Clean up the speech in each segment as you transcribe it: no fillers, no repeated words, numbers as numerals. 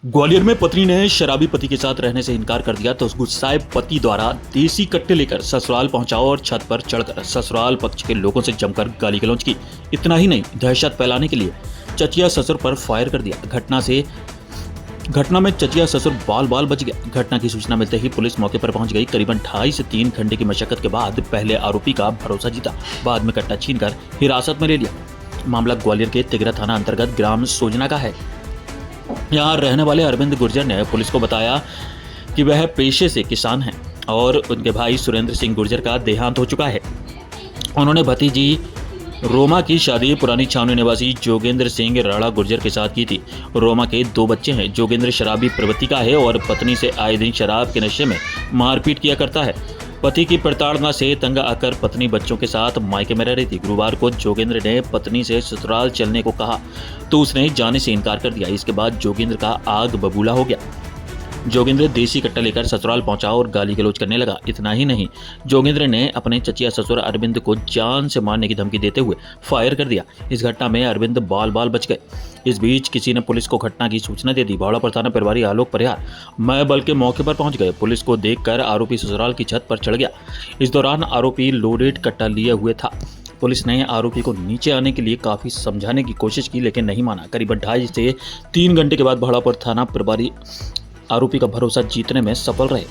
ग्वालियर में पत्नी ने शराबी पति के साथ रहने से इनकार कर दिया तो उस गुस्साए पति द्वारा देसी कट्टे लेकर ससुराल पहुंचा और छत पर चढ़कर ससुराल पक्ष के लोगों से जमकर गाली गलौज की। इतना ही नहीं, दहशत फैलाने के लिए चचिया ससुर पर फायर कर दिया। घटना में चचिया ससुर बाल बाल बच गया। घटना की सूचना मिलते ही पुलिस मौके पर पहुंच गई। करीबन 2.5 से 3 घंटे की मशक्कत के बाद पहले आरोपी का भरोसा जीता, बाद में कट्टा छीनकर हिरासत में ले लिया। मामला ग्वालियर के तिगरा थाना अंतर्गत ग्राम सोजना का है। यहाँ रहने वाले अरविंद गुर्जर ने पुलिस को बताया कि वह पेशे से किसान हैं और उनके भाई सुरेंद्र सिंह गुर्जर का देहांत हो चुका है। उन्होंने भतीजी रोमा की शादी पुरानी छावनी निवासी जोगेंद्र सिंह राणा गुर्जर के साथ की थी। रोमा के 2 बच्चे हैं। जोगेंद्र शराबी प्रवृत्ति का है और पत्नी से आए दिन शराब के नशे में मारपीट किया करता है। पति की प्रताड़ना से तंग आकर पत्नी बच्चों के साथ मायके में रह रही थी। गुरुवार को जोगेंद्र ने पत्नी से ससुराल चलने को कहा तो उसने जाने से इनकार कर दिया। इसके बाद जोगेंद्र का आग बबूला हो गया। जोगेंद्र देसी कट्टा लेकर ससुराल पहुंचा और गाली गलौज करने लगा। इतना ही नहीं, जोगेंद्र ने अपने चचिया ससुर अरविंद को जान से मारने की धमकी देते हुए फायर कर दिया। इस घटना में अरविंद बाल बाल बच गए। इस बीच किसी ने पुलिस को घटना की सूचना दे दी। भावड़ापुर थाना प्रभारी आलोक परिहार मैं बल के मौके पर पहुंच गए। पुलिस को देखकर आरोपी ससुराल की छत पर चढ़ गया। इस दौरान आरोपी लोडेड कट्टा लिए हुए था। पुलिस ने आरोपी को नीचे आने के लिए काफी समझाने की कोशिश की लेकिन नहीं माना। करीबन 2.5 से 3 घंटे के बाद भावड़ापुर थाना प्रभारी आरोपी का भरोसा जीतने में सफल रहे।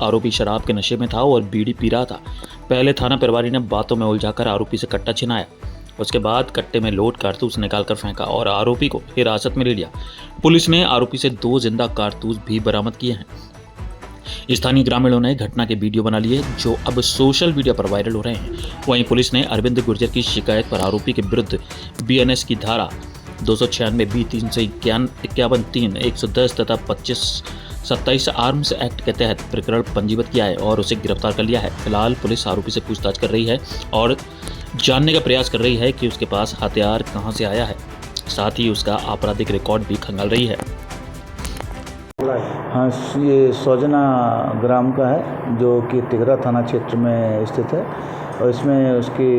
आरोपी शराब के नशे में था और बीड़ी पी रहा था। पहले थाना प्रभारी ने बातों में उलझाकर आरोपी से कट्टा छिनाया। उसके बाद कट्टे में लोड कारतूस निकालकर फेंका और आरोपी को हिरासत में ले लिया। पुलिस ने आरोपी से 2 जिंदा कारतूस भी बरामद किए हैं। स्थानीय ग्रामीणों ने घटना के वीडियो बना लिए जो अब सोशल मीडिया पर वायरल हो रहे हैं। वहीं पुलिस ने अरविंद गुर्जर की शिकायत पर आरोपी के विरुद्ध BNS की धारा 296 B 351 3 110 तथा 25-27 आर्म्स एक्ट के तहत प्रकरण पंजीबद्ध किया है और उसे गिरफ्तार कर लिया है। फिलहाल पुलिस आरोपी से पूछताछ कर रही है और जानने का प्रयास कर रही है कि उसके पास हथियार कहां से आया है। साथ ही उसका आपराधिक रिकॉर्ड भी खंगाल रही है। हाँ, ये सोजना ग्राम का है जो कि तिगरा थाना क्षेत्र में स्थित है और इसमें उसकी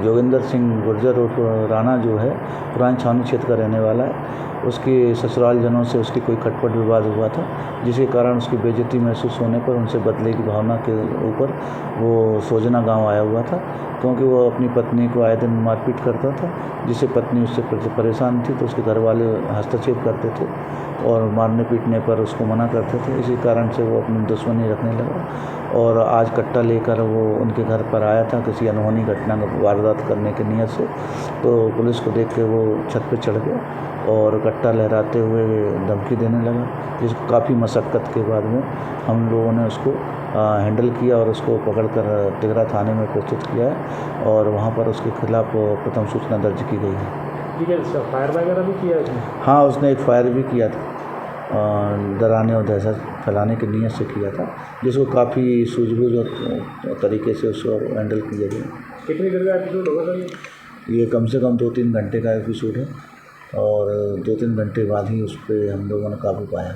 जोगेंद्र सिंह गुर्जर उर्फ राणा जो है पुरानी छावनी क्षेत्र का रहने वाला है। उसकी ससुराल जनों से उसकी कोई खटपट विवाद हुआ था जिसके कारण उसकी बेइज्जती महसूस होने पर उनसे बदले की भावना के ऊपर वो सोजना गांव आया हुआ था क्योंकि वो अपनी पत्नी को आए दिन मारपीट करता था जिससे पत्नी उससे परेशान थी तो उसके घर वाले हस्तक्षेप करते थे और मारने पीटने पर उसको मना करते थे। इसी कारण से वो अपनी दुश्मनी रखने लगा और आज कट्टा लेकर वो उनके घर पर आया था किसी अनहोनी घटना का वारदात करने की नीयत से। तो पुलिस को देख के वो छत पे चढ़ गया और कट्टा लहराते हुए धमकी देने लगा जिसको काफ़ी मशक्क़त के बाद में हम लोगों ने उसको हैंडल किया और उसको पकड़कर तिगरा थाने में प्रस्तुत किया है और वहाँ पर उसके खिलाफ प्रथम सूचना दर्ज की गई है। ठीक है, इसका फायर वगैरह भी किया है? हाँ, उसने एक फायर भी किया था, डराने और दहशत फैलाने की नीयत से किया था जिसको काफ़ी सूझबूझ और तरीके से उसको हैंडल किया गया। कितनी देर का एपिसोड होगा सर? ये कम से कम 2-3 घंटे का एपिसोड है और 2-3 घंटे बाद ही उस पर हम लोगों ने काबू पाया।